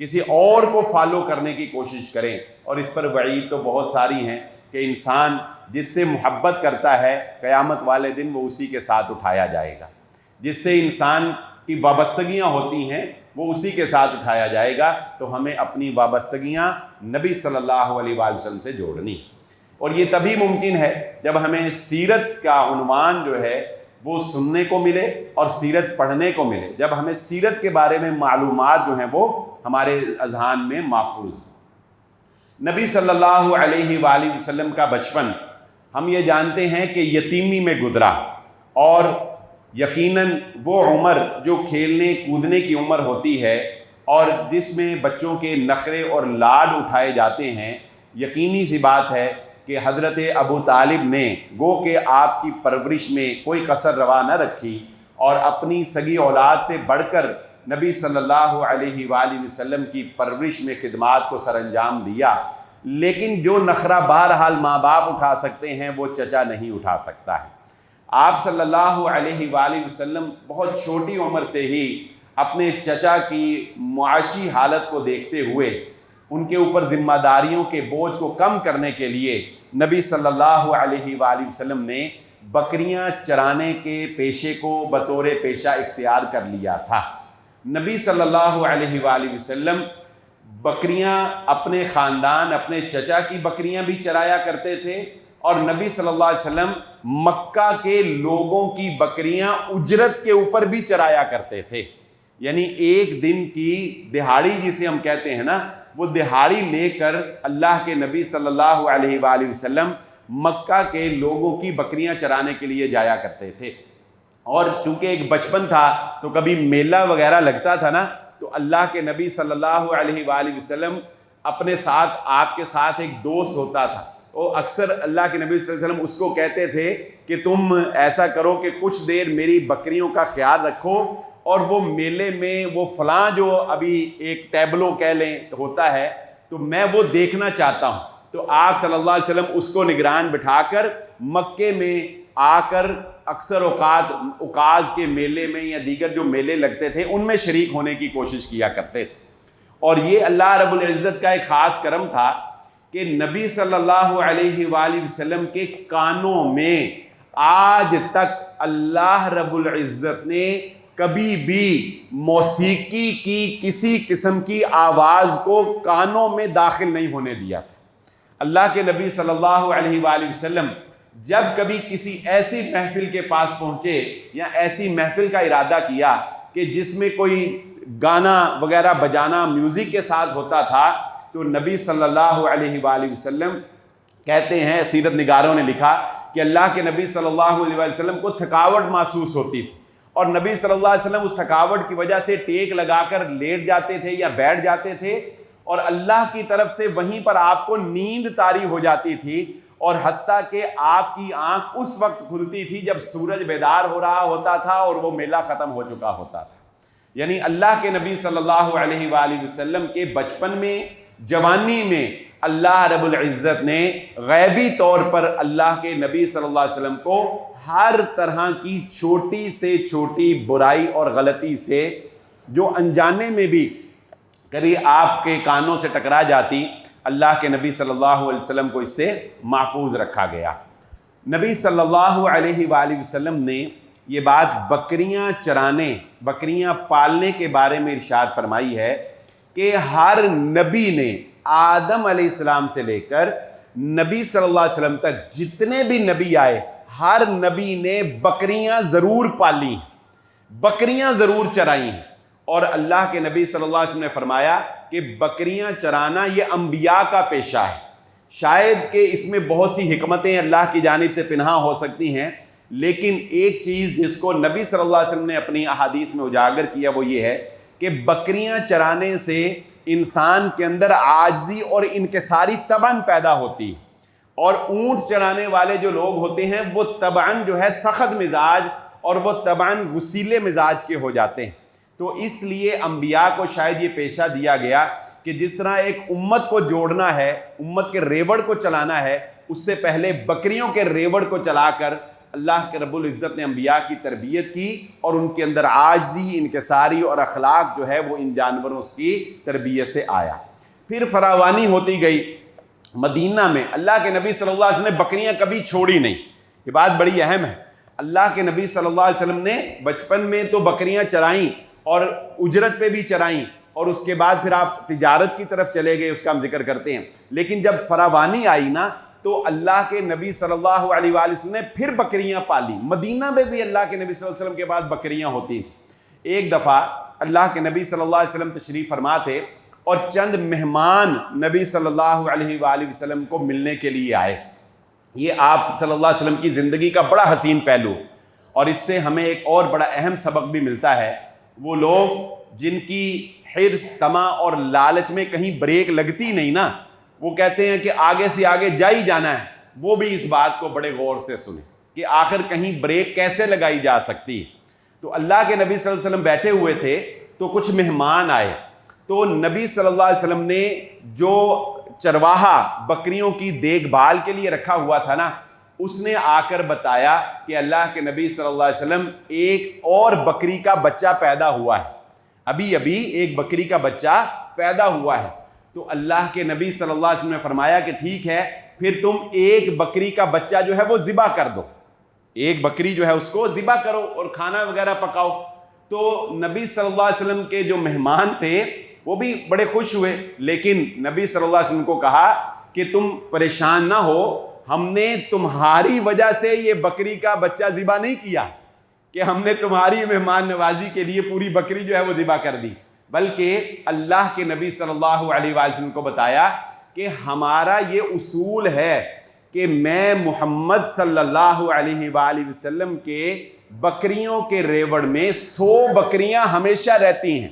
کسی اور کو فالو کرنے کی کوشش کریں. اور اس پر وعید تو بہت ساری ہیں کہ انسان جس سے محبت کرتا ہے قیامت والے دن وہ اسی کے ساتھ اٹھایا جائے گا. جس سے انسان کی وابستگیاں ہوتی ہیں وہ اسی کے ساتھ اٹھایا جائے گا. تو ہمیں اپنی وابستگیاں نبی صلی اللہ علیہ وآلہ وسلم سے جوڑنی. اور یہ تبھی ممکن ہے جب ہمیں سیرت کا عنوان جو ہے وہ سننے کو ملے اور سیرت پڑھنے کو ملے. جب ہمیں سیرت کے بارے میں معلومات جو ہیں وہ ہمارے اذہان میں محفوظ. نبی صلی اللہ علیہ وآلہ وسلم کا بچپن ہم یہ جانتے ہیں کہ یتیمی میں گزرا، اور یقیناً وہ عمر جو کھیلنے کودنے کی عمر ہوتی ہے اور جس میں بچوں کے نخرے اور لاڈ اٹھائے جاتے ہیں، یقینی سی بات ہے کہ حضرت ابو طالب نے گو کہ آپ کی پرورش میں کوئی کسر روا نہ رکھی اور اپنی سگی اولاد سے بڑھ کر نبی صلی اللہ علیہ وآلہ وسلم کی پرورش میں خدمات کو سر انجام دیا. لیکن جو نخرہ بہرحال ماں باپ اٹھا سکتے ہیں وہ چچا نہیں اٹھا سکتا ہے. آپ صلی اللہ علیہ وآلہ وسلم بہت چھوٹی عمر سے ہی اپنے چچا کی معاشی حالت کو دیکھتے ہوئے ان کے اوپر ذمہ داریوں کے بوجھ کو کم کرنے کے لیے نبی صلی اللہ علیہ وآلہ وسلم نے بکریاں چرانے کے پیشے کو بطور پیشہ اختیار کر لیا تھا. نبی صلی اللہ علیہ وآلہ وسلم بکریاں اپنے خاندان اپنے چچا کی بکریاں بھی چرایا کرتے تھے، اور نبی صلی اللہ علیہ وسلم مکہ کے لوگوں کی بکریاں اجرت کے اوپر بھی چرایا کرتے تھے. یعنی ایک دن کی دہاڑی جسے ہم کہتے ہیں نا، وہ دہاڑی لے کر اللہ کے نبی صلی اللہ علیہ وآلہ وسلم مکہ کے لوگوں کی بکریاں چرانے کے لیے جایا کرتے تھے. اور چونکہ ایک بچپن تھا تو کبھی میلہ وغیرہ لگتا تھا نا، تو اللہ کے نبی صلی اللہ علیہ وآلہ وسلم اپنے ساتھ آپ کے ساتھ ایک دوست ہوتا تھا. وہ اکثر اللہ کے نبی صلی اللہ علیہ وسلم اس کو کہتے تھے کہ تم ایسا کرو کہ کچھ دیر میری بکریوں کا خیال رکھو، اور وہ میلے میں وہ فلاں جو ابھی ایک ٹیبلو کہہ لیں ہوتا ہے تو میں وہ دیکھنا چاہتا ہوں. تو آپ صلی اللہ علیہ وسلم اس کو نگران بٹھا کر مکے میں آ کر اکثر اوقات عکاظ کے میلے میں یا دیگر جو میلے لگتے تھے ان میں شریک ہونے کی کوشش کیا کرتے تھے. اور یہ اللہ رب العزت کا ایک خاص کرم تھا کہ نبی صلی اللہ علیہ وآلہ وسلم کے کانوں میں آج تک اللہ رب العزت نے کبھی بھی موسیقی کی کسی قسم کی آواز کو کانوں میں داخل نہیں ہونے دیا تھا. اللہ کے نبی صلی اللہ علیہ وآلہ وسلم جب کبھی کسی ایسی محفل کے پاس پہنچے یا ایسی محفل کا ارادہ کیا کہ جس میں کوئی گانا وغیرہ بجانا میوزک کے ساتھ ہوتا تھا، تو نبی صلی اللہ علیہ وآلہ وسلم کہتے ہیں، سیرت نگاروں نے لکھا کہ اللہ کے نبی صلی اللہ علیہ وآلہ وسلم کو تھکاوٹ محسوس ہوتی تھی، اور نبی صلی اللہ علیہ وسلم اس تھکاوٹ کی وجہ سے ٹیک لگا کر لیٹ جاتے تھے یا بیٹھ جاتے تھے، اور اللہ کی طرف سے وہیں پر آپ کو نیند طاری ہو جاتی تھی، اور حتیٰ کہ آپ کی آنکھ اس وقت کھلتی تھی جب سورج بیدار ہو رہا ہوتا تھا اور وہ میلہ ختم ہو چکا ہوتا تھا. یعنی اللہ کے نبی صلی اللہ علیہ وآلہ وسلم کے بچپن میں، جوانی میں اللہ رب العزت نے غیبی طور پر اللہ کے نبی صلی اللہ علیہ وسلم کو ہر طرح کی چھوٹی سے چھوٹی برائی اور غلطی سے، جو انجانے میں بھی کبھی آپ کے کانوں سے ٹکرا جاتی، اللہ کے نبی صلی اللہ علیہ وسلم کو اس سے محفوظ رکھا گیا. نبی صلی اللہ علیہ وآلہ وسلم نے یہ بات بکریاں چرانے، بکریاں پالنے کے بارے میں ارشاد فرمائی ہے کہ ہر نبی نے آدم علیہ السلام سے لے کر نبی صلی اللہ علیہ وسلم تک جتنے بھی نبی آئے، ہر نبی نے بکریاں ضرور پالی، بکریاں ضرور چرائی ہیں. اور اللہ کے نبی صلی اللہ علیہ وسلم نے فرمایا کہ بکریاں چرانا یہ انبیاء کا پیشہ ہے. شاید کہ اس میں بہت سی حکمتیں اللہ کی جانب سے پنہاں ہو سکتی ہیں، لیکن ایک چیز جس کو نبی صلی اللہ علیہ وسلم نے اپنی احادیث میں اجاگر کیا وہ یہ ہے کہ بکریاں چرانے سے انسان کے اندر عاجزی اور انکساری طبعاً پیدا ہوتی ہے، اور اونٹ چرانے والے جو لوگ ہوتے ہیں وہ طبعاً جو ہے سخت مزاج اور وہ طبعاً وسیلے مزاج کے ہو جاتے ہیں. تو اس لیے انبیاء کو شاید یہ پیشہ دیا گیا کہ جس طرح ایک امت کو جوڑنا ہے، امت کے ریوڑ کو چلانا ہے، اس سے پہلے بکریوں کے ریوڑ کو چلا کر اللہ کے رب العزت نے انبیاء کی تربیت کی اور ان کے اندر عاجزی، انکساری اور اخلاق جو ہے وہ ان جانوروں کی تربیت سے آیا۔ پھر فراوانی ہوتی گئی۔ مدینہ میں اللہ کے نبی صلی اللہ علیہ وسلم نے بکریاں کبھی چھوڑی نہیں۔ یہ بات بڑی اہم ہے۔ اللہ کے نبی صلی اللہ علیہ وسلم نے بچپن میں تو بکریاں چرائیں اور اجرت پہ بھی چرائیں، اور اس کے بعد پھر آپ تجارت کی طرف چلے گئے، اس کا ہم ذکر کرتے ہیں۔ لیکن جب فراوانی آئی نا تو اللہ کے نبی صلی اللہ علیہ وآلہ وسلم نے پھر بکریاں پالی۔ مدینہ میں بھی اللہ کے نبی صلی اللہ علیہ وسلم کے بعد بکریاں ہوتی تھیں۔ ایک دفعہ اللہ کے نبی صلی اللہ علیہ وسلم تشریف فرما تھے اور چند مہمان نبی صلی اللہ علیہ وآلہ وسلم کو ملنے کے لیے آئے۔ یہ آپ صلی اللہ علیہ وسلم کی زندگی کا بڑا حسین پہلو، اور اس سے ہمیں ایک اور بڑا اہم سبق بھی ملتا ہے۔ وہ لوگ جن کی حرص، طمع اور لالچ میں کہیں بریک لگتی نہیں نا، وہ کہتے ہیں کہ آگے سے آگے جا ہی جانا ہے، وہ بھی اس بات کو بڑے غور سے سنیں کہ آخر کہیں بریک کیسے لگائی جا سکتی ہے۔ تو اللہ کے نبی صلی اللہ علیہ وسلم بیٹھے ہوئے تھے تو کچھ مہمان آئے، تو نبی صلی اللہ علیہ وسلم نے جو چرواہا بکریوں کی دیکھ بھال کے لیے رکھا ہوا تھا نا، اس نے آ کر بتایا کہ اللہ کے نبی صلی اللہ علیہ وسلم ایک اور بکری کا بچہ پیدا ہوا ہے، ابھی ایک بکری کا بچہ پیدا ہوا ہے۔ تو اللہ کے نبی صلی اللہ علیہ وسلم نے فرمایا کہ ٹھیک ہے، پھر تم ایک بکری کا بچہ جو ہے وہ ذبح کر دو، ایک بکری جو ہے اس کو ذبح کرو اور کھانا وغیرہ پکاؤ۔ تو نبی صلی اللہ علیہ وسلم کے جو مہمان تھے وہ بھی بڑے خوش ہوئے، لیکن نبی صلی اللہ علیہ وسلم کو کہا کہ تم پریشان نہ ہو، ہم نے تمہاری وجہ سے یہ بکری کا بچہ ذبح نہیں کیا کہ ہم نے تمہاری مہمان نوازی کے لیے پوری بکری جو ہے وہ ذبح کر دی، بلکہ اللہ کے نبی صلی اللہ علیہ وسلم کو بتایا کہ ہمارا یہ اصول ہے کہ میں محمد صلی اللہ علیہ وآلہ وسلم کے بکریوں کے ریوڑ میں 100 بکریاں ہمیشہ رہتی ہیں،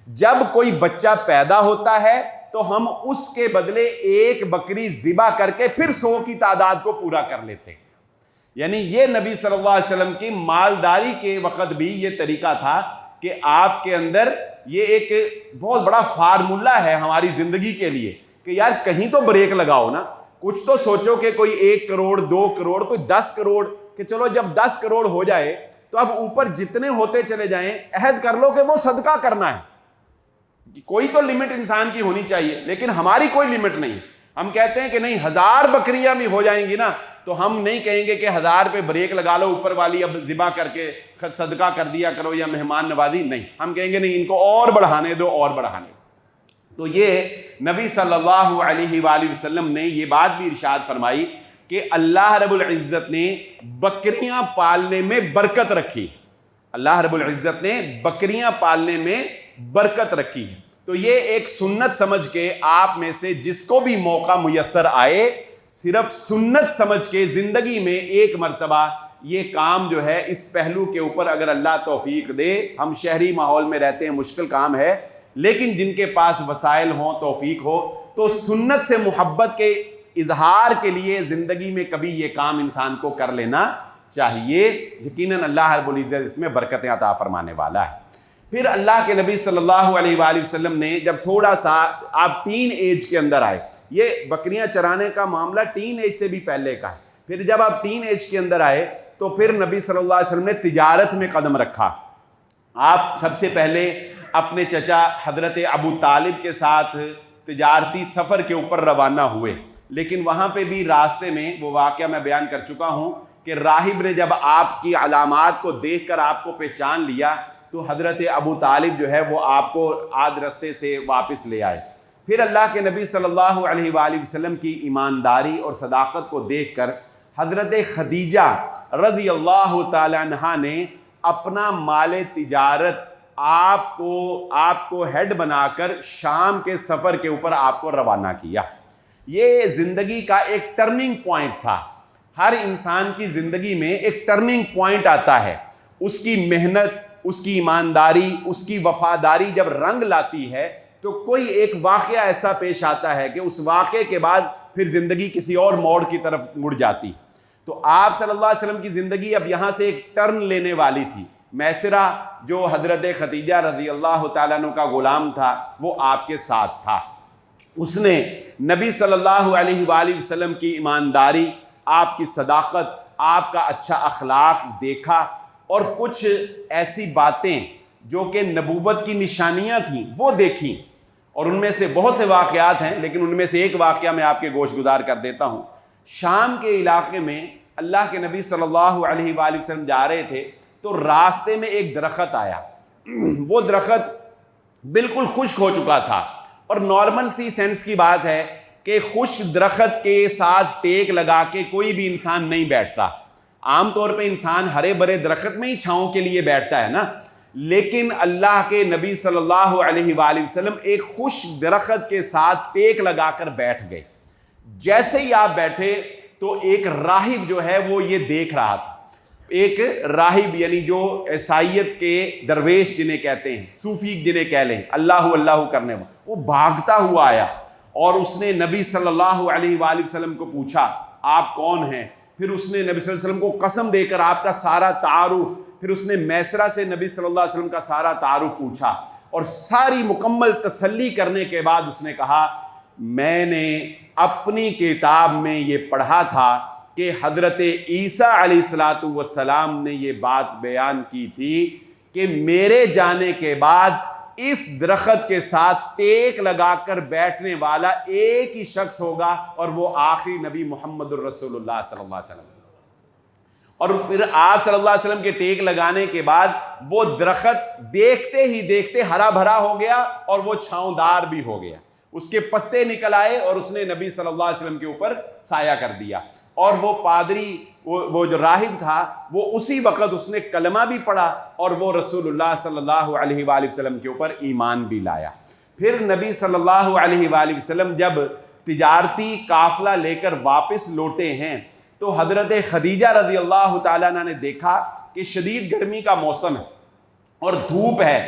جب کوئی بچہ پیدا ہوتا ہے تو ہم اس کے بدلے ایک بکری ذبح کر کے پھر 100 کی تعداد کو پورا کر لیتے ہیں۔ یعنی یہ نبی صلی اللہ علیہ وسلم کی مالداری کے وقت بھی یہ طریقہ تھا کہ آپ کے اندر یہ ایک بہت بڑا فارمولہ ہے ہماری زندگی کے لیے کہ یار کہیں تو بریک لگاؤ نا، کچھ تو سوچو کہ کوئی 1 کروڑ 2 کروڑ کوئی 10 کروڑ، کہ چلو جب 10 کروڑ ہو جائے تو اب اوپر جتنے ہوتے چلے جائیں، عہد کر لو کہ وہ صدقہ کرنا ہے۔ کوئی تو لمٹ انسان کی ہونی چاہیے، لیکن ہماری کوئی لمٹ نہیں۔ ہم کہتے ہیں کہ نہیں 1000 بکریاں بھی ہو جائیں گی نا تو ہم نہیں کہیں گے کہ 1000 پہ بریک لگا لو اوپر والی، اب ذبح کر کے صدقہ کر دیا کرو یا مہمان نوازی، نہیں، ہم کہیں گے نہیں ان کو اور بڑھانے دو اور بڑھانے دو۔ تو یہ نبی صلی اللہ علیہ وآلہ وسلم نے یہ بات بھی ارشاد فرمائی کہ اللہ رب العزت نے بکریاں پالنے میں برکت رکھی، اللہ رب العزت نے بکریاں پالنے میں برکت رکھی ہے۔ تو یہ ایک سنت سمجھ کے آپ میں سے جس کو بھی موقع میسر آئے، صرف سنت سمجھ کے زندگی میں ایک مرتبہ یہ کام جو ہے اس پہلو کے اوپر اگر اللہ توفیق دے، ہم شہری ماحول میں رہتے ہیں، مشکل کام ہے، لیکن جن کے پاس وسائل ہوں، توفیق ہو، تو سنت سے محبت کے اظہار کے لیے زندگی میں کبھی یہ کام انسان کو کر لینا چاہیے۔ یقیناً اللہ رب العزت اس میں برکتیں عطا فرمانے والا ہے۔ پھر اللہ کے نبی صلی اللہ علیہ وآلہ وسلم نے جب تھوڑا سا آپ ٹین ایج کے اندر آئے، یہ بکریاں چرانے کا معاملہ ٹین ایج سے بھی پہلے کا ہے، پھر جب آپ ٹین ایج کے اندر آئے تو پھر نبی صلی اللہ علیہ وسلم نے تجارت میں قدم رکھا۔ آپ سب سے پہلے اپنے چچا حضرت ابو طالب کے ساتھ تجارتی سفر کے اوپر روانہ ہوئے، لیکن وہاں پہ بھی راستے میں وہ واقعہ میں بیان کر چکا ہوں کہ راہب نے جب آپ کی علامات کو دیکھ کر آپ کو پہچان لیا تو حضرت ابو طالب جو ہے وہ آپ کو آدھ رستے سے واپس لے آئے۔ پھر اللہ کے نبی صلی اللہ علیہ وآلہ وسلم کی ایمانداری اور صداقت کو دیکھ کر حضرت خدیجہ رضی اللہ تعالی عنہا نے اپنا مال تجارت آپ کو ہیڈ بنا کر شام کے سفر کے اوپر آپ کو روانہ کیا۔ یہ زندگی کا ایک ٹرننگ پوائنٹ تھا۔ ہر انسان کی زندگی میں ایک ٹرننگ پوائنٹ آتا ہے، اس کی محنت، اس کی ایمانداری، اس کی وفاداری جب رنگ لاتی ہے تو کوئی ایک واقعہ ایسا پیش آتا ہے کہ اس واقعے کے بعد پھر زندگی کسی اور موڑ کی طرف مڑ جاتی۔ تو آپ صلی اللہ علیہ وسلم کی زندگی اب یہاں سے ایک ٹرن لینے والی تھی۔ میسرہ جو حضرت خدیجہ رضی اللہ تعالیٰ عنہ کا غلام تھا وہ آپ کے ساتھ تھا، اس نے نبی صلی اللہ علیہ وآلہ وسلم کی ایمانداری، آپ کی صداقت آپ کا اچھا اخلاق دیکھا، اور کچھ ایسی باتیں جو کہ نبوت کی نشانیاں تھیں وہ دیکھیں، اور ان میں سے بہت سے واقعات ہیں، لیکن ان میں سے ایک واقعہ میں آپ کے گوش گزار کر دیتا ہوں۔ شام کے علاقے میں اللہ کے نبی صلی اللہ علیہ وآلہ وسلم جا رہے تھے تو راستے میں ایک درخت آیا، وہ درخت بالکل خشک ہو چکا تھا، اور نارمل سی سینس کی بات ہے کہ خشک درخت کے ساتھ ٹیک لگا کے کوئی بھی انسان نہیں بیٹھتا۔ عام طور پہ انسان ہرے بھرے درخت میں ہی چھاؤں کے لیے بیٹھتا ہے نا، لیکن اللہ کے نبی صلی اللہ علیہ وآلہ وسلم ایک خشک درخت کے ساتھ ٹیک لگا کر بیٹھ گئے۔ جیسے ہی آپ بیٹھے تو ایک راہب جو ہے وہ یہ دیکھ رہا تھا، ایک راہب یعنی جو عیسائیت کے درویش جنہیں کہتے ہیں، صوفی جنہیں کہہ لیں، اللہ اللہ کرنے وہ بھاگتا ہوا آیا، اور اس نے نبی صلی اللہ علیہ وآلہ وسلم کو پوچھا آپ کون ہیں؟ پھر اس نے نبی صلی اللہ علیہ وسلم کو قسم دے کر آپ کا سارا تعارف، پھر اس نے میسرہ سے نبی صلی اللہ علیہ وسلم کا سارا تعارف پوچھا، اور ساری مکمل تسلی کرنے کے بعد اس نے کہا میں نے اپنی کتاب میں یہ پڑھا تھا کہ حضرت عیسیٰ علیہ السلام نے یہ بات بیان کی تھی کہ میرے جانے کے بعد اس درخت کے ساتھ ٹیک لگا کر بیٹھنے والا ایک ہی شخص ہوگا، اور وہ آخری نبی محمد الرسول اللہ صلی اللہ علیہ وسلم۔ اور پھر آپ صلی اللہ علیہ وسلم کے ٹیک لگانے کے بعد وہ درخت دیکھتے ہی دیکھتے ہرا بھرا ہو گیا، اور وہ چھاؤں دار بھی ہو گیا، اس کے پتے نکل آئے، اور اس نے نبی صلی اللہ علیہ وسلم کے اوپر سایہ کر دیا۔ اور وہ پادری، وہ جو راہب تھا، وہ اسی وقت اس نے کلمہ بھی پڑھا، اور وہ رسول اللہ صلی اللہ علیہ وآلہ وسلم کے اوپر ایمان بھی لایا۔ پھر نبی صلی اللہ علیہ وآلہ وسلم جب تجارتی قافلہ لے کر واپس لوٹے ہیں تو حضرت خدیجہ رضی اللہ تعالیٰ عنہ نے دیکھا کہ شدید گرمی کا موسم ہے اور دھوپ ہے،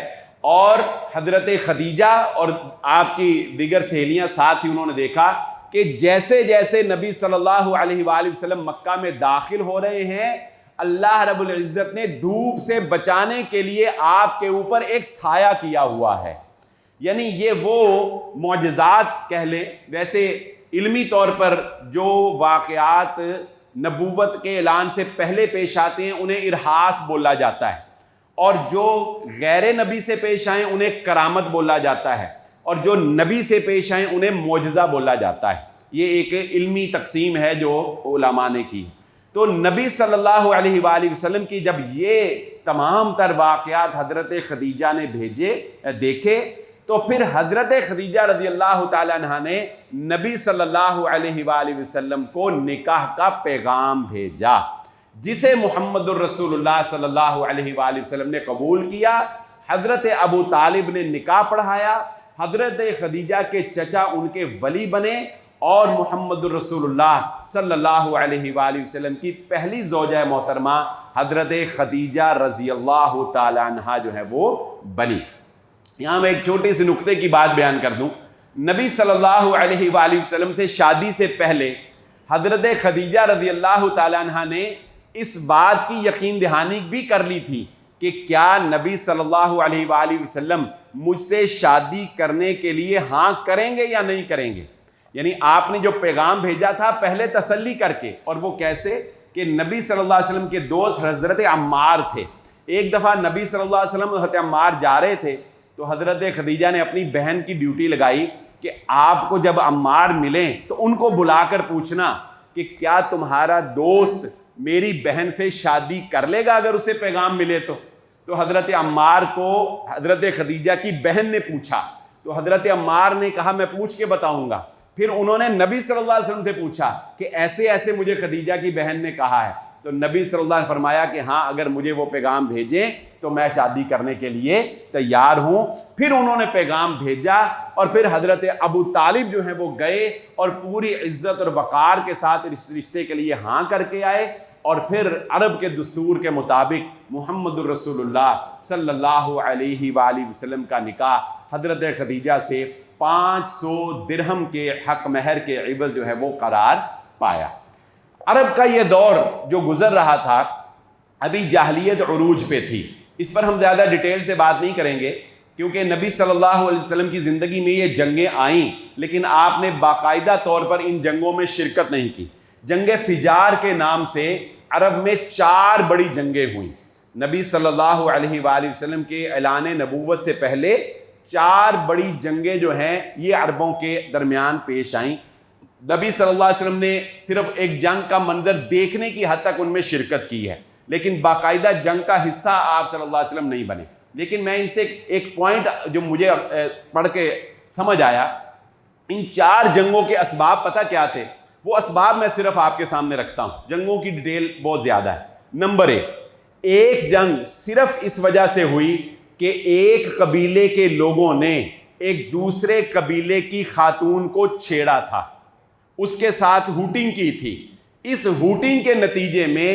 اور حضرت خدیجہ اور آپ کی دیگر سہیلیاں ساتھ ہی انہوں نے دیکھا کہ جیسے جیسے نبی صلی اللہ علیہ وآلہ وسلم مکہ میں داخل ہو رہے ہیں، اللہ رب العزت نے دھوپ سے بچانے کے لیے آپ کے اوپر ایک سایہ کیا ہوا ہے۔ یعنی یہ وہ معجزات کہہ لیں، ویسے علمی طور پر جو واقعات نبوت کے اعلان سے پہلے پیش آتے ہیں انہیں ارہاس بولا جاتا ہے، اور جو غیر نبی سے پیش آئیں انہیں کرامت بولا جاتا ہے، اور جو نبی سے پیش آئیں انہیں معجزہ بولا جاتا ہے۔ یہ ایک علمی تقسیم ہے جو علماء نے کی۔ تو نبی صلی اللہ علیہ وآلہ وسلم کی جب یہ تمام تر واقعات حضرت خدیجہ نے دیکھے تو پھر حضرت خدیجہ رضی اللہ تعالیٰ عنہ نے نبی صلی اللہ علیہ وآلہ وسلم کو نکاح کا پیغام بھیجا، جسے محمد الرسول اللہ صلی اللہ علیہ وآلہ وسلم نے قبول کیا۔ حضرت ابو طالب نے نکاح پڑھایا، حضرت خدیجہ کے چچا ان کے ولی بنے، اور محمد الرسول اللہ صلی اللہ علیہ وآلہ وسلم کی پہلی زوجہ محترمہ حضرت خدیجہ رضی اللہ تعالی عنہا جو ہے وہ بنی۔ یہاں میں ایک چھوٹی سی نقطے کی بات بیان کر دوں۔ نبی صلی اللہ علیہ وآلہ وسلم سے شادی سے پہلے حضرت خدیجہ رضی اللہ تعالی عنہا نے اس بات کی یقین دہانی بھی کر لی تھی کہ کیا نبی صلی اللہ علیہ وآلہ وسلم مجھ سے شادی کرنے کے لیے ہاں کریں گے یا نہیں کریں گے۔ یعنی آپ نے جو پیغام بھیجا تھا پہلے تسلی کر کے، اور وہ کیسے کہ نبی صلی اللہ علیہ وسلم کے دوست حضرت عمار تھے۔ ایک دفعہ نبی صلی اللہ علیہ وسلم حضرت عمار جا رہے تھے تو حضرت خدیجہ نے اپنی بہن کی ڈیوٹی لگائی کہ آپ کو جب عمار ملیں تو ان کو بلا کر پوچھنا کہ کیا تمہارا دوست میری بہن سے شادی کر لے گا اگر اسے پیغام ملے تو حضرت عمار کو حضرت خدیجہ کی بہن نے پوچھا، تو حضرت عمار نے کہا میں پوچھ کے بتاؤں گا۔ پھر انہوں نے نبی صلی اللہ علیہ وسلم سے پوچھا کہ ایسے ایسے مجھے خدیجہ کی بہن نے کہا ہے، تو نبی صلی اللہ علیہ وسلم نے فرمایا کہ ہاں اگر مجھے وہ پیغام بھیجیں تو میں شادی کرنے کے لیے تیار ہوں۔ پھر انہوں نے پیغام بھیجا، اور پھر حضرت ابو طالب جو ہیں وہ گئے اور پوری عزت اور وقار کے ساتھ اس رشتے کے لیے ہاں کر کے آئے، اور پھر عرب کے دستور کے مطابق محمد الرسول اللہ صلی اللہ علیہ وآلہ وسلم کا نکاح حضرت خدیجہ سے 500 درہم کے حق مہر کے عوض جو ہے وہ قرار پایا۔ عرب کا یہ دور جو گزر رہا تھا ابھی جاہلیت عروج پہ تھی، اس پر ہم زیادہ ڈیٹیل سے بات نہیں کریں گے کیونکہ نبی صلی اللہ علیہ وسلم کی زندگی میں یہ جنگیں آئیں، لیکن آپ نے باقاعدہ طور پر ان جنگوں میں شرکت نہیں کی۔ جنگ فجار کے نام سے عرب میں 4 بڑی جنگیں ہوئیں. نبی صلی اللہ علیہ وآلہ وسلم کے اعلان نبوت سے پہلے 4 بڑی جنگیں جو ہیں یہ عربوں کے درمیان پیش آئیں. نبی صلی اللہ علیہ وسلم نے صرف ایک جنگ کا منظر دیکھنے کی حد تک ان میں شرکت کی ہے، لیکن باقاعدہ جنگ کا حصہ آپ صلی اللہ علیہ وسلم نہیں بنے. لیکن میں ان سے ایک پوائنٹ جو مجھے پڑھ کے سمجھ آیا، ان 4 جنگوں کے اسباب پتہ کیا تھے؟ وہ اسباب میں صرف آپ کے سامنے رکھتا ہوں، جنگوں کی ڈیٹیل بہت زیادہ ہے. نمبر 1، ایک جنگ صرف اس وجہ سے ہوئی کہ ایک قبیلے کے لوگوں نے ایک دوسرے قبیلے کی خاتون کو چھیڑا تھا، اس کے ساتھ ہوٹنگ کی تھی. اس ہوٹنگ کے نتیجے میں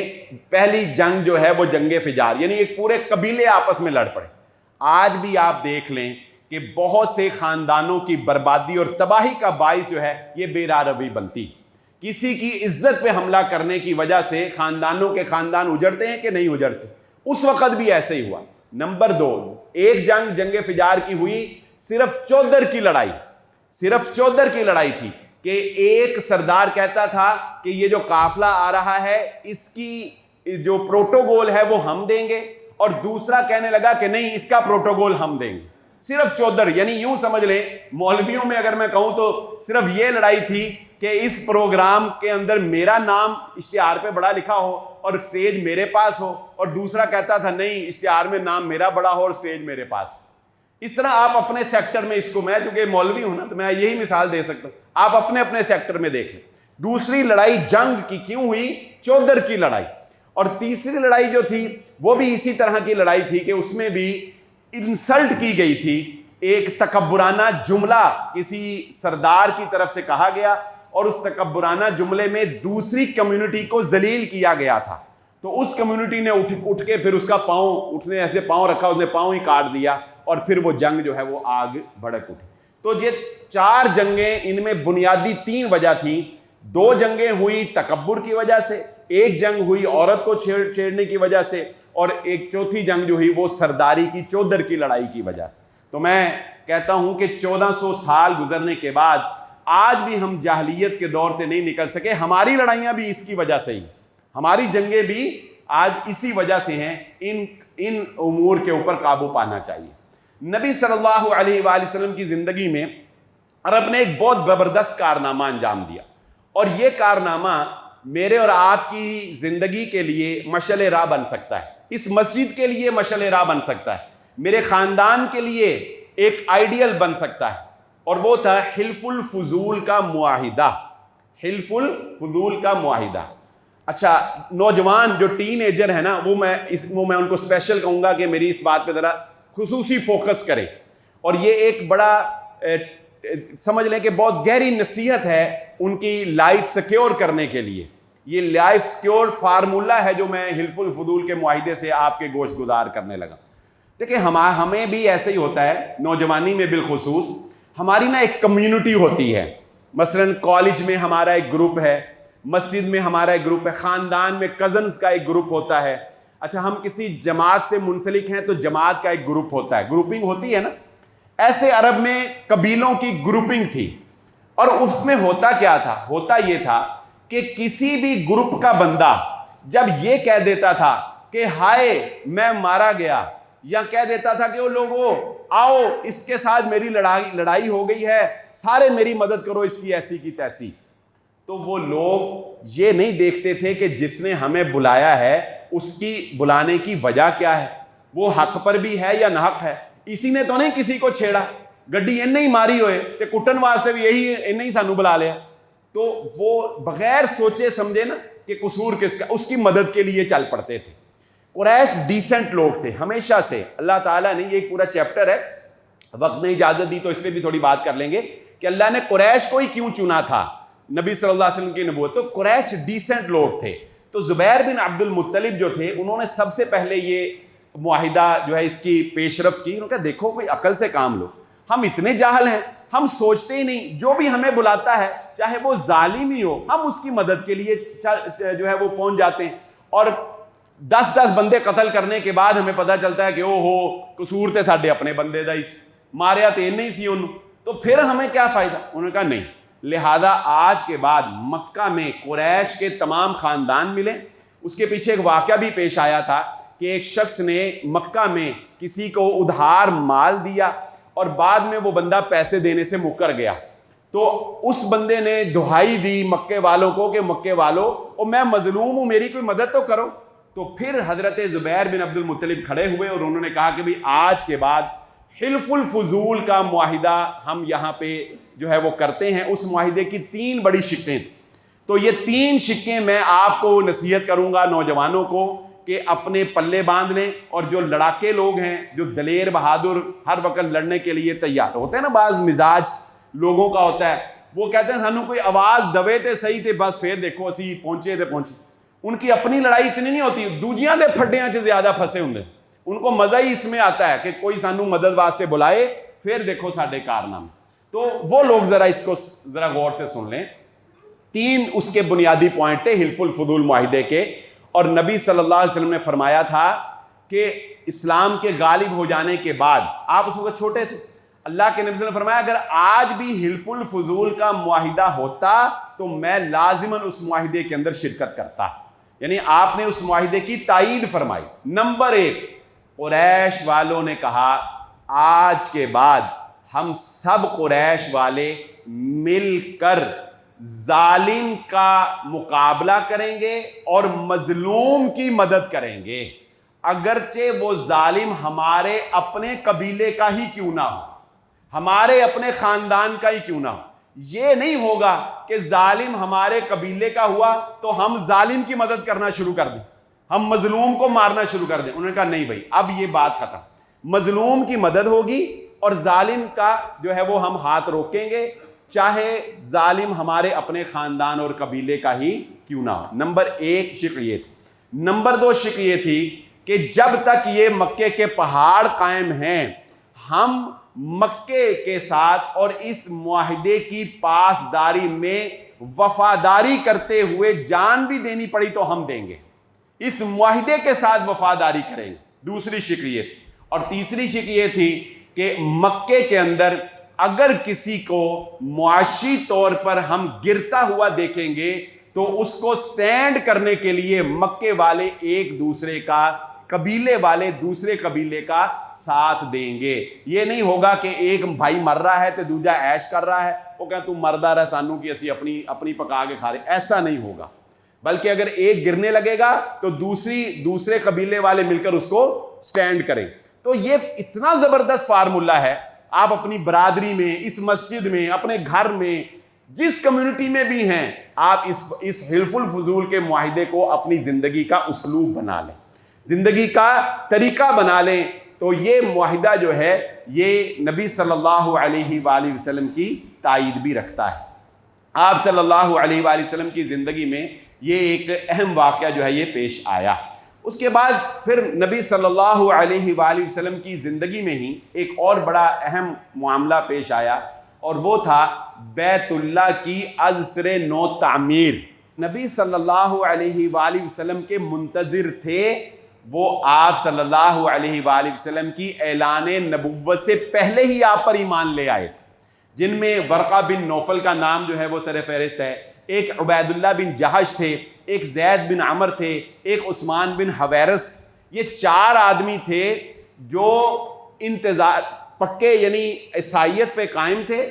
پہلی جنگ جو ہے وہ جنگ فجار، یعنی ایک پورے قبیلے آپس میں لڑ پڑے. آج بھی آپ دیکھ لیں کہ بہت سے خاندانوں کی بربادی اور تباہی کا باعث جو ہے یہ بے روی بنتی. کسی کی عزت پہ حملہ کرنے کی وجہ سے خاندانوں کے خاندان اجڑتے ہیں کہ نہیں اجڑتے؟ اس وقت بھی ایسے ہی ہوا. نمبر 2، ایک جنگ فجار کی ہوئی صرف چودر کی لڑائی تھی کہ ایک سردار کہتا تھا کہ یہ جو قافلہ آ رہا ہے اس کی جو پروٹوکول ہے وہ ہم دیں گے، اور دوسرا کہنے لگا کہ نہیں اس کا پروٹوکول ہم دیں گے. صرف چودر، یعنی یوں سمجھ لیں مولویوں میں اگر میں کہوں تو صرف یہ لڑائی تھی کہ اس پروگرام کے اندر میرا نام اشتہار پہ بڑا لکھا ہو اور سٹیج میرے پاس ہو، اور دوسرا کہتا تھا نہیں اشتہار میں نام میرا بڑا ہو اور سٹیج میرے پاس. اس طرح آپ اپنے سیکٹر میں اس کو، میں چونکہ مولوی ہوں نا تو میں یہی مثال دے سکتا ہوں، آپ اپنے سیکٹر میں دیکھ لیں. دوسری لڑائی جنگ کی کیوں ہوئی؟ چودر کی لڑائی. اور تیسری لڑائی جو تھی وہ بھی اسی طرح کی لڑائی تھی کہ اس میں بھی انسلٹ کی گئی تھی. ایک تکبرانہ جملہ کسی سردار کی طرف سے کہا گیا اور اس تکبرانہ جملے میں دوسری کمیونٹی کو ذلیل کیا گیا تھا. تو اس کمیونٹی نے اٹھ کے پھر اس کا اٹھنے ایسے پاؤں رکھا، اس نے پاؤں ہی کاٹ دیا، اور پھر وہ جنگ جو ہے وہ آگ بھڑک اٹھی. تو یہ 4 جنگیں، ان میں بنیادی 3 وجہ تھیں. 2 جنگیں ہوئی تکبر کی وجہ سے، ایک جنگ ہوئی عورت کو چھیڑنے کی وجہ سے، اور ایک چوتھی جنگ جو ہوئی وہ سرداری کی چودر کی لڑائی کی وجہ سے. تو میں کہتا ہوں کہ 1400 سال گزرنے کے بعد آج بھی ہم جاہلیت کے دور سے نہیں نکل سکے. ہماری لڑائیاں بھی اس کی وجہ سے ہی، ہماری جنگیں بھی آج اسی وجہ سے ہیں. ان امور کے اوپر قابو پانا چاہیے. نبی صلی اللہ علیہ وآلہ وسلم کی زندگی میں عرب نے ایک بہت زبردست کارنامہ انجام دیا، اور یہ کارنامہ میرے اور آپ کی زندگی کے لیے مشعل راہ بن سکتا ہے، اس مسجد کے لیے مشعل راہ بن سکتا ہے، میرے خاندان کے لیے ایک آئیڈیل بن سکتا ہے. اور وہ تھا حلف الفضول کا معاہدہ. حلف الفضول کا معاہدہ. اچھا، نوجوان جو ٹین ایجر ہے نا، وہ میں ان کو اسپیشل کہوں گا کہ میری اس بات پہ ذرا خصوصی فوکس کریں. اور یہ ایک بڑا سمجھ لیں کہ بہت گہری نصیحت ہے ان کی لائف سیکیور کرنے کے لیے. یہ لائف سیکیور فارمولا ہے جو میں حلف الفضول کے معاہدے سے آپ کے گوش گزار کرنے لگا. دیکھیں ہمیں بھی ایسے ہی ہوتا ہے، نوجوانی میں بالخصوص ہماری نا ایک کمیونٹی ہوتی ہے. مثلا کالج میں ہمارا ایک گروپ ہے، مسجد میں ہمارا ایک گروپ ہے، خاندان میں کزنز کا ایک گروپ ہوتا ہے. اچھا، ہم کسی جماعت سے منسلک ہیں تو جماعت کا ایک گروپ ہوتا ہے، گروپنگ ہوتی ہے نا. ایسے عرب میں قبیلوں کی گروپنگ تھی، اور اس میں ہوتا کیا تھا؟ ہوتا یہ تھا کہ کسی بھی گروپ کا بندہ جب یہ کہہ دیتا تھا کہ ہائے میں مارا گیا، یا کہہ دیتا تھا کہ وہ لوگوں آؤ اس کے ساتھ میری لڑائی ہو گئی ہے، سارے میری مدد کرو اس کی ایسی کی تیسی، تو وہ لوگ یہ نہیں دیکھتے تھے کہ جس نے ہمیں بلایا ہے اس کی بلانے کی وجہ کیا ہے، وہ حق پر بھی ہے یا ناحق ہے. اسی نے تو نہیں کسی کو چھیڑا، گڈی ان نہیں ماری ہوئے کہ کٹن واسطے بھی یہی ان نہیں سانو بلا لیا. تو وہ بغیر سوچے سمجھے نا کہ قصور کس کا، اس کی مدد کے لیے چل پڑتے تھے. قریش ڈیسنٹ لوگ تھے ہمیشہ سے. اللہ تعالیٰ نے، یہ ایک پورا چیپٹر ہے، وقت نے اجازت دی تو اس پہ بھی تھوڑی بات کر لیں گے کہ اللہ نے قریش کو ہی کیوں چنا تھا نبی صلی اللہ علیہ وسلم کی نبوت. تو قریش ڈیسنٹ لوگ تھے. تو زبیر بن عبد المطلب جو تھے انہوں نے سب سے پہلے یہ معاہدہ جو ہے اس کی پیش رفت کی. انہوں نے کہا دیکھو کوئی عقل سے کام لو، ہم اتنے جاہل ہیں، ہم سوچتے ہی نہیں، جو بھی ہمیں بلاتا ہے چاہے وہ ظالم ہی ہو ہم اس کی مدد کے لیے جو ہے وہ پہنچ جاتے ہیں. اور 10 بندے قتل کرنے کے بعد ہمیں پتہ چلتا ہے کہ او ہو قصور تے ساڈے اپنے بندے دا ہی ماریا تے نہیں سی انہوں، تو پھر ہمیں کیا فائدہ. انہوں نے کہا نہیں، لہذا آج کے بعد مکہ میں قریش کے تمام خاندان ملیں، اس کے پیچھے ایک واقعہ بھی پیش آیا تھا کہ ایک شخص نے مکہ میں کسی کو ادھار مال دیا اور بعد میں وہ بندہ پیسے دینے سے مکر گیا، تو اس بندے نے دہائی دی مکے والوں کو کہ مکے والوں اور میں مظلوم ہوں، میری کوئی مدد تو کرو۔ تو پھر حضرت زبیر بن عبد المطلب کھڑے ہوئے اور انہوں نے کہا کہ بھی آج کے بعد حلف الفضول کا معاہدہ ہم یہاں پہ جو ہے وہ کرتے ہیں۔ اس معاہدے کی 3 بڑی شقیں تھیں، تو یہ 3 شقیں میں آپ کو نصیحت کروں گا نوجوانوں کو کہ اپنے پلے باندھ لیں، اور جو لڑاکے لوگ ہیں، جو دلیر بہادر ہر وقت لڑنے کے لیے تیار ہوتے ہیں نا، بعض مزاج لوگوں کا ہوتا ہے، وہ کہتے ہیں سانو کوئی آواز دوے تے صحیح تے بس پھر دیکھو اسی پہنچے تے پہنچے۔ ان کی اپنی لڑائی اتنی نہیں ہوتی، دوجیاں دے پھڈیاں چ زیادہ پھنسے ہوندے، ان کو مزہ ہی اس میں آتا ہے کہ کوئی سانو مدد واسطے بلائے پھر دیکھو ساڈے کارنامے۔ تو وہ لوگ ذرا اس کو ذرا غور سے سن لیں۔ 3 اس کے بنیادی پوائنٹ تھے حلف الفضول معاہدے کے، اور نبی صلی اللہ علیہ وسلم نے فرمایا تھا کہ اسلام کے غالب ہو جانے کے بعد، آپ اس وقت چھوٹے تھے، اللہ کے نبی صلی اللہ علیہ وسلم نے فرمایا اگر آج بھی حلف الفضول کا معاہدہ ہوتا تو میں لازماً اس معاہدے کے اندر شرکت کرتا۔ یعنی آپ نے اس معاہدے کی تائید فرمائی۔ نمبر 1، قریش والوں نے کہا آج کے بعد ہم سب قریش والے مل کر ظالم کا مقابلہ کریں گے اور مظلوم کی مدد کریں گے، اگرچہ وہ ظالم ہمارے اپنے قبیلے کا ہی کیوں نہ ہو، ہمارے اپنے خاندان کا ہی کیوں نہ ہو۔ یہ نہیں ہوگا کہ ظالم ہمارے قبیلے کا ہوا تو ہم ظالم کی مدد کرنا شروع کر دیں، ہم مظلوم کو مارنا شروع کر دیں۔ انہوں نے کہا نہیں بھائی، اب یہ بات ختم، مظلوم کی مدد ہوگی اور ظالم کا جو ہے وہ ہم ہاتھ روکیں گے، چاہے ظالم ہمارے اپنے خاندان اور قبیلے کا ہی کیوں نہ ہو۔ نمبر 1 شق یہ تھی۔ نمبر 2 شق یہ تھی کہ جب تک یہ مکے کے پہاڑ قائم ہیں، ہم مکے کے ساتھ اور اس معاہدے کی پاسداری میں وفاداری کرتے ہوئے جان بھی دینی پڑی تو ہم دیں گے، اس معاہدے کے ساتھ وفاداری کریں گے۔ دوسری شق یہ تھی، اور تیسری شق یہ تھی کہ مکے کے اندر اگر کسی کو معاشی طور پر ہم گرتا ہوا دیکھیں گے تو اس کو سٹینڈ کرنے کے لیے مکے والے ایک دوسرے کا، قبیلے والے دوسرے قبیلے کا ساتھ دیں گے۔ یہ نہیں ہوگا کہ ایک بھائی مر رہا ہے تو دوجا عیش کر رہا ہے، وہ کہتا تو مردہ رہ سانو کی اسی اپنی پکا کے کھا رہے، ایسا نہیں ہوگا۔ بلکہ اگر ایک گرنے لگے گا تو دوسرے قبیلے والے مل کر اس کو سٹینڈ کریں۔ تو یہ اتنا زبردست فارمولہ ہے، آپ اپنی برادری میں، اس مسجد میں، اپنے گھر میں، جس کمیونٹی میں بھی ہیں، آپ اس حلف الفضول کے معاہدے کو اپنی زندگی کا اسلوب بنا لیں، زندگی کا طریقہ بنا لیں، تو یہ معاہدہ جو ہے یہ نبی صلی اللہ علیہ وآلہ وسلم کی تائید بھی رکھتا ہے۔ آپ صلی اللہ علیہ وآلہ وسلم کی زندگی میں یہ ایک اہم واقعہ جو ہے یہ پیش آیا۔ اس کے بعد پھر نبی صلی اللہ علیہ وآلہ وسلم کی زندگی میں ہی ایک اور بڑا اہم معاملہ پیش آیا، اور وہ تھا بیت اللہ کی ازسر نو تعمیر۔ نبی صلی اللہ علیہ وآلہ وسلم کے منتظر تھے، وہ آپ صلی اللہ علیہ وآلہ وسلم کی اعلان نبوت سے پہلے ہی آپ پر ایمان لے آئے تھے، جن میں ورقہ بن نوفل کا نام جو ہے وہ سر فہرست ہے، ایک عبید اللہ بن جہش تھے، ایک زید بن عمر تھے، ایک عثمان بن حویرث۔ یہ 4 آدمی تھے جو انتظار پکے یعنی عیسائیت پہ قائم تھے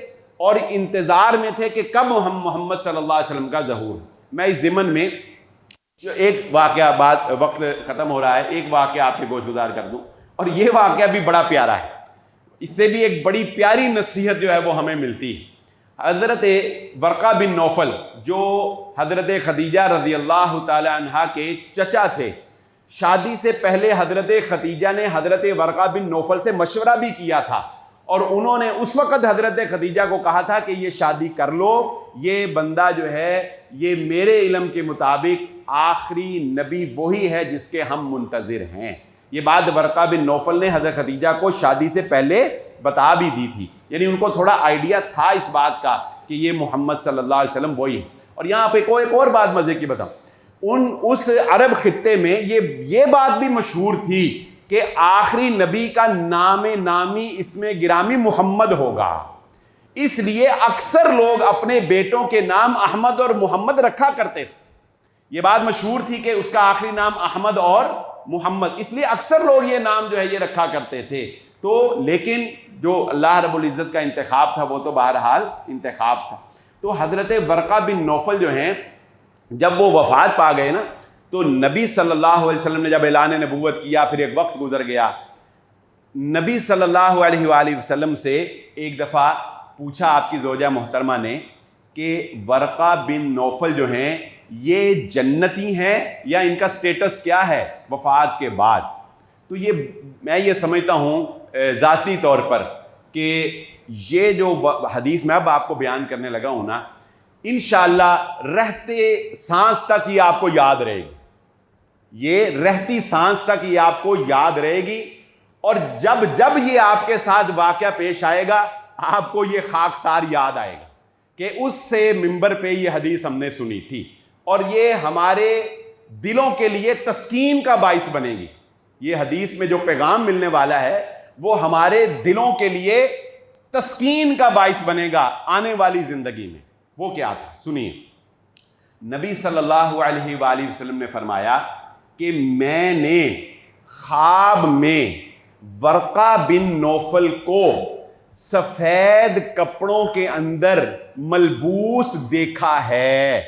اور انتظار میں تھے کہ کب ہم محمد صلی اللہ علیہ وسلم کا ظہور۔ میں اس ضمن میں جو ایک واقعہ، بات وقت ختم ہو رہا ہے، ایک واقعہ آپ کے گوش گزار کر دوں، اور یہ واقعہ بھی بڑا پیارا ہے، اس سے بھی ایک بڑی پیاری نصیحت جو ہے وہ ہمیں ملتی ہے۔ حضرت ورقہ بن نوفل جو حضرت خدیجہ رضی اللہ تعالی عنہا کے چچا تھے، شادی سے پہلے حضرت خدیجہ نے حضرت ورقہ بن نوفل سے مشورہ بھی کیا تھا، اور انہوں نے اس وقت حضرت خدیجہ کو کہا تھا کہ یہ شادی کر لو، یہ بندہ جو ہے یہ میرے علم کے مطابق آخری نبی وہی ہے جس کے ہم منتظر ہیں۔ یہ بات ورقہ بن نوفل نے حضرت خدیجہ کو شادی سے پہلے بتا بھی دی تھی، یعنی ان کو تھوڑا آئیڈیا تھا اس بات کا کہ یہ محمد صلی اللہ علیہ وسلم وہی ہے۔ اور یہاں پہ ایک اور بات مزے کی بتاؤں، اس عرب خطے میں یہ بات بھی مشہور تھی کہ آخری نبی کا نام نامی اس میں گرامی محمد ہوگا، اس لیے اکثر لوگ اپنے بیٹوں کے نام احمد اور محمد رکھا کرتے تھے۔ یہ بات مشہور تھی کہ اس کا آخری نام احمد اور محمد، اس لیے اکثر لوگ یہ نام جو ہے یہ رکھا کرتے تھے. تو لیکن جو اللہ رب العزت کا انتخاب تھا وہ تو بہرحال انتخاب تھا. تو حضرت ورقہ بن نوفل جو ہیں جب وہ وفات پا گئے نا، تو نبی صلی اللہ علیہ وسلم نے جب اعلان نبوت کیا، پھر ایک وقت گزر گیا، نبی صلی اللہ علیہ وآلہ وسلم سے ایک دفعہ پوچھا آپ کی زوجہ محترمہ نے کہ ورقہ بن نوفل جو ہیں یہ جنتی ہیں یا ان کا سٹیٹس کیا ہے وفات کے بعد. تو یہ میں یہ سمجھتا ہوں ذاتی طور پر کہ یہ جو حدیث میں اب آپ کو بیان کرنے لگا ہوں نا، انشاءاللہ رہتے سانس تک یہ آپ کو یاد رہے گی. یہ رہتی سانس تک یہ آپ کو یاد رہے گی، اور جب جب یہ آپ کے ساتھ واقعہ پیش آئے گا آپ کو یہ خاکسار یاد آئے گا کہ اس سے منبر پہ یہ حدیث ہم نے سنی تھی، اور یہ ہمارے دلوں کے لیے تسکین کا باعث بنے گی. یہ حدیث میں جو پیغام ملنے والا ہے وہ ہمارے دلوں کے لیے تسکین کا باعث بنے گا آنے والی زندگی میں. وہ کیا تھا سنیے. نبی صلی اللہ علیہ وآلہ وسلم نے فرمایا کہ میں نے خواب میں ورقہ بن نوفل کو سفید کپڑوں کے اندر ملبوس دیکھا ہے.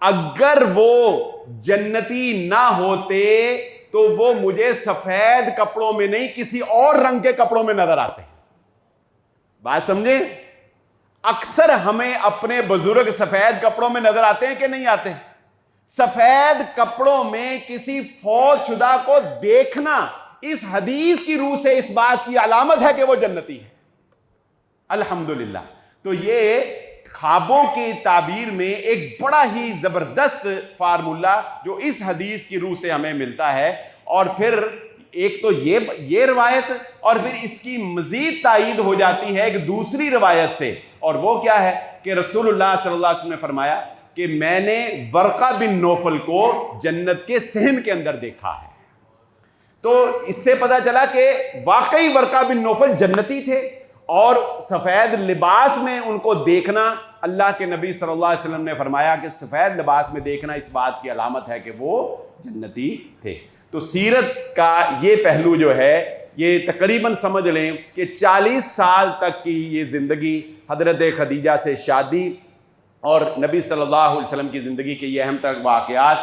اگر وہ جنتی نہ ہوتے تو وہ مجھے سفید کپڑوں میں نہیں کسی اور رنگ کے کپڑوں میں نظر آتے ہیں. بات سمجھیں؟ اکثر ہمیں اپنے بزرگ سفید کپڑوں میں نظر آتے ہیں کہ نہیں آتے؟ سفید کپڑوں میں کسی فوت شدہ کو دیکھنا اس حدیث کی روح سے اس بات کی علامت ہے کہ وہ جنتی ہے. الحمدللہ. تو یہ خوابوں کی تعبیر میں ایک بڑا ہی زبردست فارمولہ جو اس حدیث کی روح سے ہمیں ملتا ہے. اور پھر ایک تو یہ روایت، اور پھر اس کی مزید تائید ہو جاتی ہے ایک دوسری روایت سے، اور وہ کیا ہے کہ رسول اللہ صلی اللہ علیہ وسلم نے فرمایا کہ میں نے ورقہ بن نوفل کو جنت کے صحن کے اندر دیکھا ہے. تو اس سے پتہ چلا کہ واقعی ورقہ بن نوفل جنتی تھے، اور سفید لباس میں ان کو دیکھنا، اللہ کے نبی صلی اللہ علیہ وسلم نے فرمایا کہ سفید لباس میں دیکھنا اس بات کی علامت ہے کہ وہ جنتی تھے. تو سیرت کا یہ پہلو جو ہے یہ تقریباً سمجھ لیں کہ 40 سال تک کی یہ زندگی، حضرت خدیجہ سے شادی اور نبی صلی اللہ علیہ وسلم کی زندگی کے یہ اہم تر واقعات،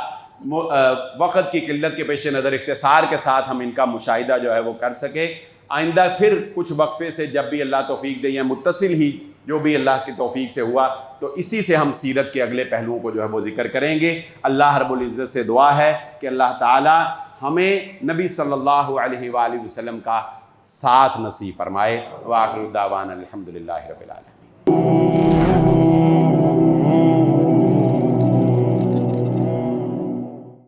وقت کی قلت کے پیش نظر اختصار کے ساتھ ہم ان کا مشاہدہ جو ہے وہ کر سکے. آئندہ پھر کچھ وقفے سے جب بھی اللہ توفیق دے، یا متصل ہی جو بھی اللہ کی توفیق سے ہوا، تو اسی سے ہم سیرت کے اگلے پہلوؤں کو جو ہے وہ ذکر کریں گے. اللہ رب العزت سے دعا ہے کہ اللہ تعالی ہمیں نبی صلی اللہ علیہ وآلہ وسلم کا ساتھ نصیب فرمائے. وآخر دعوانا الحمدللہ رب العالمین.